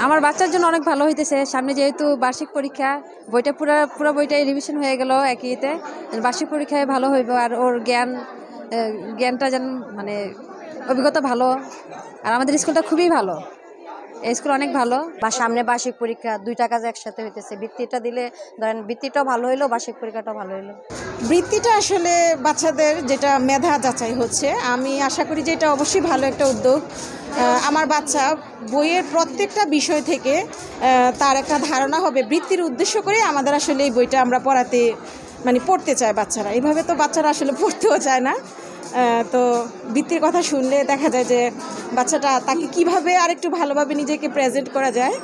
আমার বাচ্চার জন্য অনেক ভালো হইতেছে। সামনে যেহেতু বার্ষিক পরীক্ষা, বইটা পুরো বইটাই রিভিশন হয়ে গেল একইতে। বার্ষিক পরীক্ষায় ভালো হইব আর ওর জ্ঞানটা যেন মানে অভিজ্ঞতা ভালো। আর আমাদের স্কুলটা খুবই ভালো, এই স্কুল অনেক ভালো। বা সামনে বার্ষিক পরীক্ষা, দুইটা কাজ একসাথে হইতেছে। বৃত্তিটা দিলে ধরেন বৃত্তিটাও ভালো হইলো, বার্ষিক পরীক্ষাটাও ভালো হইলো। বৃত্তিটা আসলে বাচ্চাদের যেটা মেধা যাচাই হচ্ছে, আমি আশা করি যে এটা অবশ্যই ভালো একটা উদ্যোগ। আমার বাচ্চা বইয়ের প্রত্যেকটা বিষয় থেকে তার একটা ধারণা হবে। বৃত্তির উদ্দেশ্য করে আমাদের আসলে এই বইটা আমরা পড়তে চায় বাচ্চারা। এইভাবে তো বাচ্চারা আসলে পড়তেও চায় না। তো বৃত্তির কথা শুনলে দেখা যায় যে বাচ্চাটা তাকে কিভাবে আরেকটু ভালোভাবে নিজেকে প্রেজেন্ট করা যায়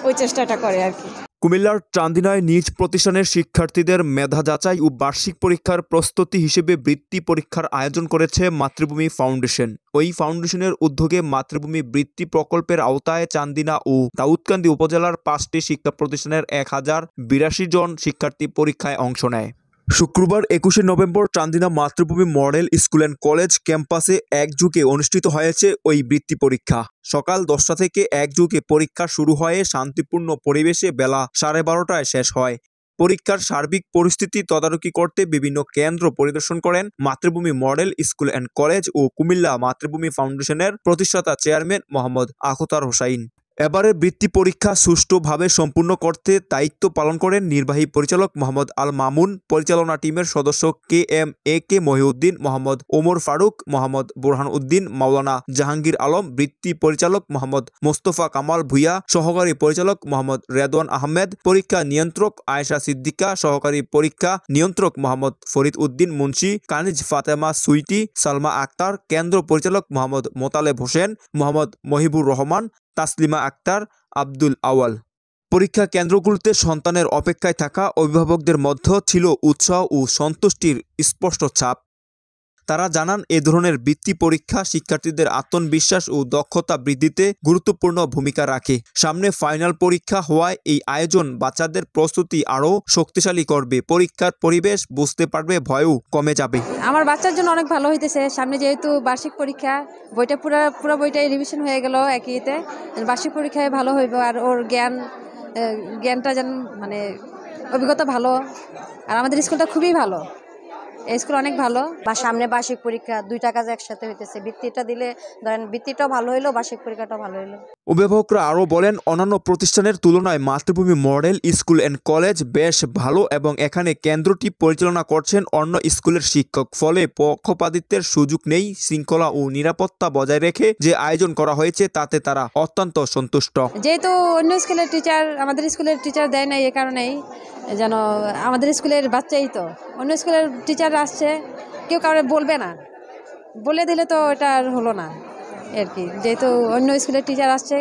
ওই চেষ্টাটা করে আর কি। কুমিল্লার চান্দিনায় নিজ প্রতিষ্ঠানের শিক্ষার্থীদের মেধা যাচাই ও বার্ষিক পরীক্ষার প্রস্তুতি হিসেবে বৃত্তি পরীক্ষার আয়োজন করেছে মাতৃভূমি ফাউন্ডেশন। ওই ফাউন্ডেশনের উদ্যোগে মাতৃভূমি বৃত্তি প্রকল্পের আওতায় চান্দিনা ও দাউদকান্দি উপজেলার 5টি শিক্ষা প্রতিষ্ঠানের 1082 জন শিক্ষার্থী পরীক্ষায় অংশ নেয়। শুক্রবার 21শে নভেম্বর চান্দিনা মাতৃভূমি মডেল স্কুল অ্যান্ড কলেজ ক্যাম্পাসে একযোগে অনুষ্ঠিত হয়েছে ওই বৃত্তি পরীক্ষা। সকাল 10টা থেকে একযোগে পরীক্ষা শুরু হয়ে শান্তিপূর্ণ পরিবেশে বেলা 12:30টায় শেষ হয়। পরীক্ষার সার্বিক পরিস্থিতি তদারকি করতে বিভিন্ন কেন্দ্র পরিদর্শন করেন মাতৃভূমি মডেল স্কুল অ্যান্ড কলেজ ও কুমিল্লা মাতৃভূমি ফাউন্ডেশনের প্রতিষ্ঠাতা চেয়ারম্যান মোহাম্মদ আখতার হোসাইন। এবারে বৃত্তি পরীক্ষা সুষ্ঠুভাবে সম্পূর্ণ করতে দায়িত্ব পালন করেন নির্বাহী পরিচালক মোহাম্মদ আল মামুন, পরিচালনা টিমের সদস্য কে মহিউদ্দিন, মোহাম্মদ ওমর ফারুক, মোহাম্মদ বুরহান উদ্দিন, মাওলানা জাহাঙ্গীর আলম, বৃত্তি পরিচালক মোহাম্মদ মোস্তফা কামাল ভুইয়া, সহকারী পরিচালক মোহাম্মদ রেদওয়ান আহমেদ, পরীক্ষা নিয়ন্ত্রক আয়েশা সিদ্দিকা, সহকারী পরীক্ষা নিয়ন্ত্রক মোহাম্মদ ফরিদ উদ্দিন মুন্সি, কানিজ ফাতেমা সুইটি, সালমা আক্তার, কেন্দ্র পরিচালক মোহাম্মদ মোতালেব হোসেন, মোহাম্মদ মহিবুর রহমান, তাসলিমা আক্তার, আব্দুল আওয়াল। পরীক্ষা কেন্দ্রগুলোতে সন্তানের অপেক্ষায় থাকা অভিভাবকদের মধ্যে ছিল উৎসাহ ও সন্তুষ্টির স্পষ্ট ছাপ। তারা জানান, এ ধরনের বৃত্তি পরীক্ষা শিক্ষার্থীদের আত্মবিশ্বাস ও দক্ষতা বৃদ্ধিতে গুরুত্বপূর্ণ ভূমিকা রাখে। সামনে ফাইনাল পরীক্ষা হওয়ায় এই আয়োজন বাচ্চাদের প্রস্তুতি আরও শক্তিশালী করবে। পরীক্ষার পরিবেশ বুঝতে পারবে, ভয়ও কমে যাবে। আমার বাচ্চার জন্য অনেক ভালো হইতেছে। সামনে যেহেতু বার্ষিক পরীক্ষা, বইটা পুরো বইটাই রিভিশন হয়ে গেল একইতে। বার্ষিক পরীক্ষায় ভালো হইব আর ওর জ্ঞানটা যেন মানে অভিজ্ঞতা ভালো। আর আমাদের স্কুলটা খুবই ভালো, এই স্কুল অনেক ভালো। বা সামনে বার্ষিক পরীক্ষা, দুইটা কাজ একসাথে হইতেছে। বৃত্তিটা দিলে ধরেন বৃত্তিটাও ভালো হইলো, বার্ষিক পরীক্ষাটাও ভালো হইলো। অভিভাবকরা আরও বলেন, অন্যান্য প্রতিষ্ঠানের তুলনায় মাতৃভূমি মডেল স্কুল অ্যান্ড কলেজ বেশ ভালো এবং এখানে কেন্দ্রটি পরিচালনা করছেন অন্য স্কুলের শিক্ষক। ফলে পক্ষপাতিত্বের সুযোগ নেই। শৃঙ্খলা ও নিরাপত্তা বজায় রেখে যে আয়োজন করা হয়েছে তাতে তারা অত্যন্ত সন্তুষ্ট। যেহেতু অন্য স্কুলের টিচার আমাদের স্কুলের টিচার দেয় না, এই কারণেই যেন আমাদের স্কুলের বাচ্চাই তো অন্য স্কুলের টিচার আসছে, কেউ কাউকে বলবে না, বলে দিলে তো এটা আর হলো না আর কি। যেহেতু অন্য স্কুলের টিচার আসছে,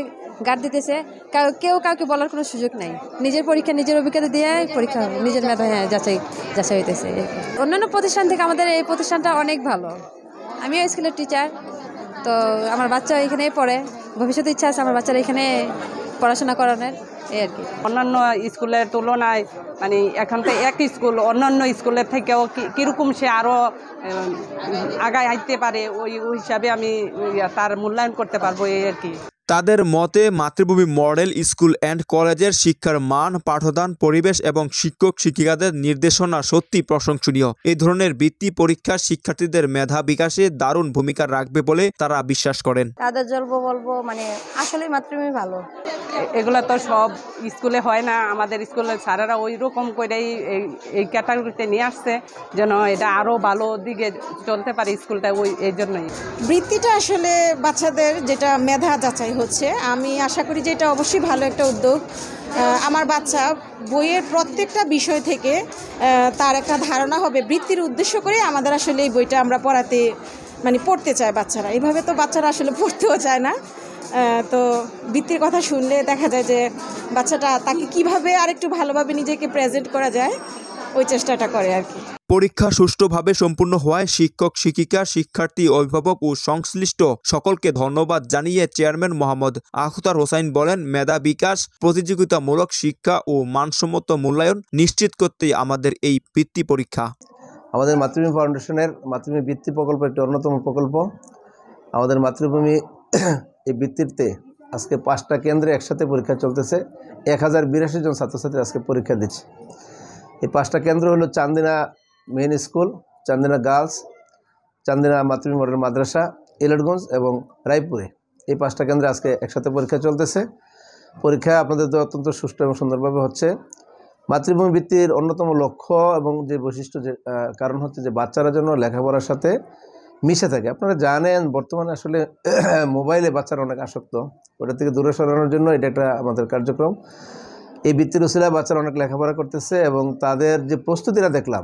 গার্ড দিতেছে, কেউ কাউকে বলার কোনো সুযোগ নেই। নিজের পরীক্ষা নিজের অভিজ্ঞতা দিয়ে পরীক্ষা হবে, নিজের মেধা যাচাই হইতেছে। অন্যান্য প্রতিষ্ঠান থেকে আমাদের এই প্রতিষ্ঠানটা অনেক ভালো। আমিও স্কুলের টিচার, তো আমার বাচ্চা এখানেই পড়ে। ভবিষ্যতে ইচ্ছা আছে আমার বাচ্চারা এখানে পড়াশোনা করানোর, এই আর কি। অন্যান্য স্কুলের তুলনায় এখন তো এক স্কুল অন্যান্য স্কুলের থেকেও কীরকম সে আরও আগায় হাঁটতে পারে, ওই হিসাবে আমি তার মূল্যায়ন করতে পারবো, এই আর কি। তাদের মতে মাতৃভূমি মডেল স্কুল অ্যান্ড কলেজের শিক্ষার মান, পাঠদান পরিবেশ এবং শিক্ষক শিক্ষিকাদের নির্দেশনা সত্যি প্রশংসনীয়। এই ধরনের বৃত্তি পরীক্ষা শিক্ষার্থীদের মেধা বিকাশে দারুণ ভূমিকা রাখবে বলে তারা বিশ্বাস করেন। তাদের বলবো আসলে মাতৃভূমি ভালো। এগুলো তো সব স্কুলে হয় না, আমাদের স্কুলের স্যারেরা ওই রকম করেই এই ক্যাটাগরিতে নিয়ে আসছে যেন এটা আরও ভালো দিকে চলতে পারে স্কুলটা, এই জন্যই। বৃত্তিটা আসলে বাচ্চাদের যেটা মেধা যাচাই হচ্ছে, আমি আশা করি যে এটা অবশ্যই ভালো একটা উদ্যোগ। আমার বাচ্চা বইয়ের প্রত্যেকটা বিষয় থেকে তার একটা ধারণা হবে। বৃত্তির উদ্দেশ্য করে আমাদের আসলে এই বইটা আমরা পড়তে চায় বাচ্চারা। এইভাবে তো বাচ্চারা আসলে পড়তেও চায় না। তো বৃত্তির কথা শুনলে দেখা যায় যে বাচ্চাটা তাকে কিভাবে আরেকটু ভালোভাবে নিজেকে প্রেজেন্ট করা যায় ওই চেষ্টাটা করে আর কি। পরীক্ষা সুষ্ঠুভাবে সম্পূর্ণ হওয়ায় শিক্ষক শিক্ষিকা, শিক্ষার্থী, অভিভাবক ও সংশ্লিষ্ট সকলকে ধন্যবাদ জানিয়ে চেয়ারম্যান মোহাম্মদ আখতার হোসাইন বলেন, মেধা বিকাশ, প্রতিযোগিতামূলক শিক্ষা ও মানসম্মত মূল্যায়ন নিশ্চিত করতেই আমাদের এই বৃত্তি পরীক্ষা। আমাদের মাতৃভূমি ফাউন্ডেশনের মাতৃভূমি বৃত্তি প্রকল্প একটি অন্যতম প্রকল্প। আমাদের মাতৃভূমি এই বৃত্তিতে আজকে 5টা কেন্দ্রে একসাথে পরীক্ষা চলতেছে। 1082 জন ছাত্রছাত্রী আজকে পরীক্ষা দিচ্ছে। এই 5টা কেন্দ্র হলো Chandina main school, Chandina girls, Chandina মাতৃভূমি মডেল মাদ্রাসা, ইলেটগঞ্জ এবং রায়পুরে। এই 5টা কেন্দ্রে আজকে একসাথে পরীক্ষা চলতেছে। পরীক্ষা আপনাদের তো অত্যন্ত সুষ্ঠু এবং সুন্দরভাবে হচ্ছে। মাতৃভূমি ভিত্তির অন্যতম লক্ষ্য এবং যে বৈশিষ্ট্য যে কারণ হচ্ছে যে বাচ্চারা যেন লেখাপড়ার সাথে মিশে থাকে। আপনারা জানেন বর্তমানে আসলে মোবাইলে বাচ্চারা অনেক আসক্ত, ওটা থেকে দূরে সরানোর জন্য এটা একটা আমাদের কার্যক্রম। এই বৃত্তির উসিলায় বাচ্চারা অনেক লেখাপড়া করতেছে এবং তাদের যে প্রস্তুতিটা দেখলাম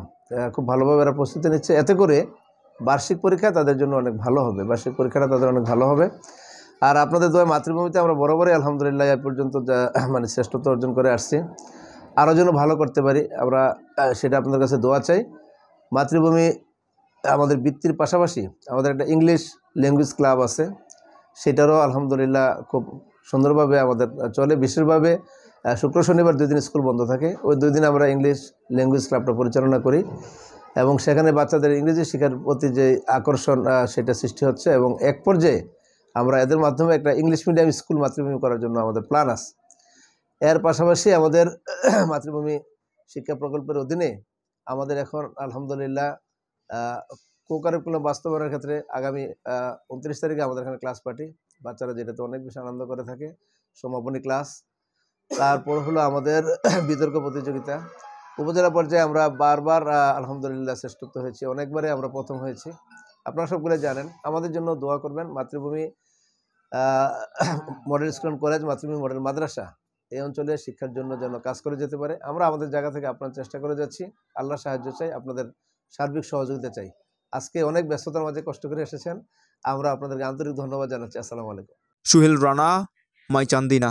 খুব ভালোভাবে এরা প্রস্তুতি নিচ্ছে। এতে করে বার্ষিক পরীক্ষা তাদের জন্য অনেক ভালো হবে, বার্ষিক পরীক্ষাটা তাদের অনেক ভালো হবে। আর আপনাদের দোয়া মাতৃভূমিতে আমরা বরাবরই আলহামদুলিল্লাহ এ পর্যন্ত যা মানে শ্রেষ্ঠত্ব অর্জন করে আসছি, আরও যেন ভালো করতে পারি আমরা সেটা আপনাদের কাছে দোয়া চাই। মাতৃভূমি আমাদের বৃত্তির পাশাপাশি আমাদের একটা ইংলিশ ল্যাঙ্গুয়েজ ক্লাব আছে, সেটারও আলহামদুলিল্লাহ খুব সুন্দরভাবে আমাদের চলে। বিশেষভাবে শুক্র শনিবার 2 দিন স্কুল বন্ধ থাকে, ওই 2 দিন আমরা ইংলিশ ল্যাঙ্গুয়েজ ক্লাবটা পরিচালনা করি এবং সেখানে বাচ্চাদের ইংরেজি শেখার প্রতি যে আকর্ষণ সেটা সৃষ্টি হচ্ছে এবং এক পর্যায়ে আমরা এদের মাধ্যমে একটা ইংলিশ মিডিয়াম স্কুল মাতৃভূমি করার জন্য আমাদের প্ল্যান আছে। এর পাশাপাশি আমাদের মাতৃভূমি শিক্ষা প্রকল্পের অধীনে আমাদের এখন আলহামদুলিল্লাহ কো-কারিকুলাম বাস্তবায়নের ক্ষেত্রে আগামী 29 তারিখে আমাদের এখানে ক্লাস পার্টি, বাচ্চারা যেটাতে অনেক বেশি আনন্দ করে থাকে, সমাপনী ক্লাস। তারপর হলো আমাদের বিতর্ক প্রতিযোগিতা। উপজেলা পর্যায়ে আমরা বারবার আলহামদুলিল্লাহ শ্রেষ্ঠত্ব হয়েছি, অনেকবারে আমরা প্রথম হয়েছি। আপনারা সবগুলো জানেন, আমাদের জন্য দোয়া করবেন। মাতৃভূমি মডেল স্কুল অ্যান্ড কলেজ, মাতৃভূমি মডেল মাদ্রাসা এই অঞ্চলে শিক্ষার জন্য যেন কাজ করে যেতে পারে। আমরা আমাদের জায়গা থেকে আপনার চেষ্টা করে যাচ্ছি, আল্লাহ সাহায্য চাই, আপনাদের সার্বিক সহযোগিতা চাই। আজকে অনেক ব্যস্ততার মাঝে কষ্ট করে এসেছেন, আমরা আপনাদেরকে আন্তরিক ধন্যবাদ জানাচ্ছি। আসসালামু আলাইকুম। সুহেল রানা, মাই চান্দিনা।